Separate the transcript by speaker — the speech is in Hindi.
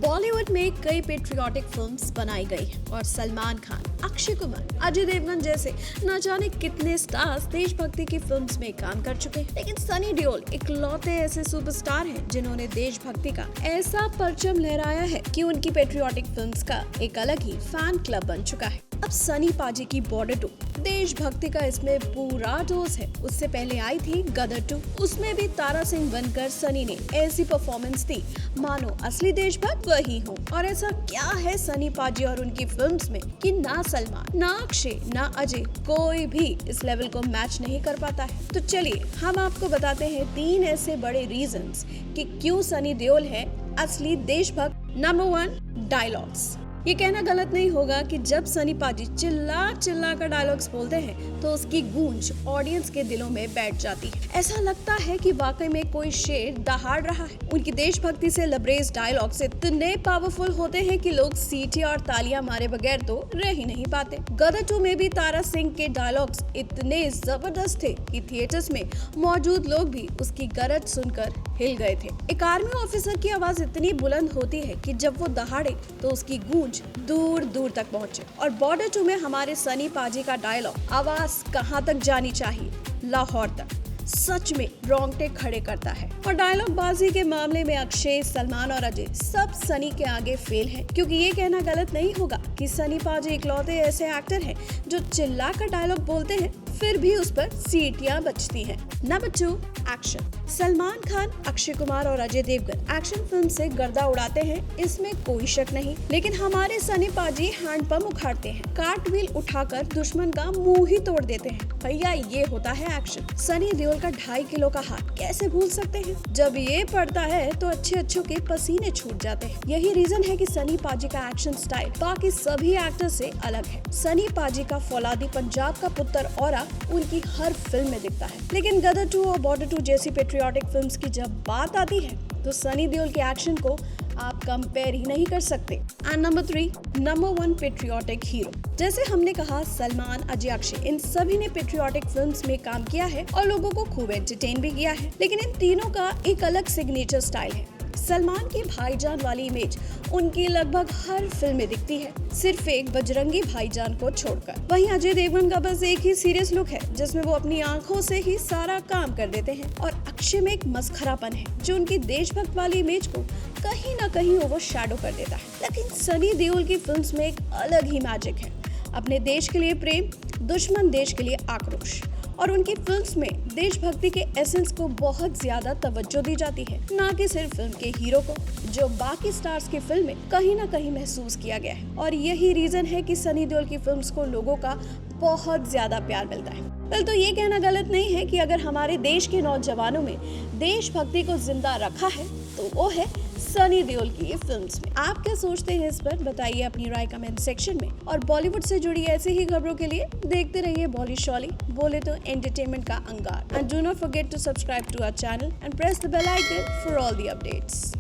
Speaker 1: बॉलीवुड में कई पेट्रियाटिक फिल्म्स बनाई गई हैं और सलमान खान, अक्षय कुमार, अजय देवगन जैसे न जाने कितने स्टार्स देशभक्ति की फिल्म्स में काम कर चुके हैं। लेकिन सनी देओल इकलौते ऐसे सुपरस्टार हैं जिन्होंने देशभक्ति का ऐसा परचम लहराया है कि उनकी पेट्रियाटिक फिल्म्स का एक अलग ही फैन क्लब बन चुका है। अब सनी पाजी की बॉर्डर 2 देशभक्ति का इसमें पूरा डोज है। उससे पहले आई थी गदर 2, उसमें भी तारा सिंह बनकर सनी ने ऐसी परफॉर्मेंस दी मानो असली देशभक्त वही हो। और ऐसा क्या है सनी पाजी और उनकी फिल्म्स में कि ना सलमान, ना अक्षय, ना अजय कोई भी इस लेवल को मैच नहीं कर पाता है। तो चलिए हम आपको बताते हैं 3 ऐसे बड़े रीजंस कि क्यों सनी देओल है असली देशभक्त। Number 1, dialogues. ये कहना गलत नहीं होगा कि जब सनी पाजी चिल्ला कर डायलॉग्स बोलते हैं तो उसकी गूंज ऑडियंस के दिलों में बैठ जाती है। ऐसा लगता है कि वाकई में कोई शेर दहाड़ रहा है। उनकी देशभक्ति से लबरेज डायलॉग्स इतने पावरफुल होते हैं कि लोग सीटी और तालियां मारे बगैर तो रह ही नहीं पाते। गदर 2 में भी तारा सिंह के डायलॉग्स इतने जबरदस्त थे कि थिएटर्स में मौजूद लोग भी उसकी गरज सुनकर हिल गए थे। एक आर्मी ऑफिसर की आवाज इतनी बुलंद होती है कि जब वो दहाड़े तो उसकी गूंज दूर दूर तक पहुंचे। और बॉर्डर 2 में हमारे सनी पाजी का डायलॉग आवाज कहां तक जानी चाहिए, लाहौर तक, सच में रोंगटे खड़े करता है। और डायलॉग बाजी के मामले में अक्षय, सलमान और अजय सब सनी के आगे फेल हैं, क्योंकि ये कहना गलत नहीं होगा कि सनी पाजी इकलौते ऐसे एक्टर हैं जो चिल्ला कर डायलॉग बोलते हैं फिर भी उस पर सीटियां बजती हैं। Number 2, action. सलमान खान, अक्षय कुमार और अजय देवगन एक्शन फिल्म से गर्दा उड़ाते हैं, इसमें कोई शक नहीं। लेकिन हमारे सनी पाजी हैंडपंप उखाड़ते हैं, कार्टव्हील उठाकर दुश्मन का मुंह ही तोड़ देते हैं। भैया ये होता है एक्शन। सनी देओल का 2.5 किलो का हाथ कैसे भूल सकते हैं? जब ये पड़ता है तो अच्छे के पसीने छूट जाते हैं। यही रीजन है कि सनी पाजी का एक्शन स्टाइल बाकी सभी एक्टर से अलग है। सनी पाजी का फौलादी पंजाब का पुत्र ऑरा उनकी हर फिल्म में दिखता है। लेकिन गदर 2 और बॉर्डर 2 जैसी पेट्रियाटिक फिल्म्स की जब बात आती है तो सनी देओल के एक्शन को आप कंपेयर ही नहीं कर सकते। And number 3, number 1 patriotic hero. जैसे हमने कहा सलमान, अजय, अक्षय इन सभी ने पेट्रियाटिक फिल्म्स में काम किया है और लोगों को खूब एंटरटेन भी किया है। लेकिन इन तीनों का एक अलग सिग्नेचर स्टाइल है। सलमान की भाईजान वाली इमेज उनकी लगभग हर फिल्म में दिखती है, सिर्फ एक बजरंगी भाईजान को छोड़कर। वहीं अजय देवगन का बस एक ही सीरियस लुक है जिसमें वो अपनी आंखों से ही सारा काम कर देते हैं। और अक्षय में एक मस्खरापन है जो उनकी देशभक्त वाली इमेज को कहीं ना कहीं ओवरशैडो कर देता है। लेकिन सनी देओल की फिल्म्स में एक अलग ही मैजिक है। अपने देश के लिए प्रेम, दुश्मन देश के लिए आक्रोश। और उनकी फिल्म्स में देशभक्ति के एसेंस को बहुत ज्यादा तवज्जो दी जाती है, ना कि सिर्फ फिल्म के हीरो को, जो बाकी स्टार्स की फिल्म में कहीं ना कहीं महसूस किया गया है। और यही रीजन है कि सनी देओल की फिल्म्स को लोगों का बहुत ज्यादा प्यार मिलता है। वेल, तो ये कहना गलत नहीं है कि अगर हमारे देश के नौजवानों में देशभक्ति को जिंदा रखा है तो वो है सनी देओल की फिल्म्स में। आप क्या सोचते हैं इस पर? बताइए अपनी राय कमेंट सेक्शन में। और बॉलीवुड से जुड़ी ऐसी ही खबरों के लिए देखते रहिए बॉली शॉली, बोले तो एंटरटेनमेंट का अंगार। And do not forget to subscribe to our channel and press the bell icon for all the updates.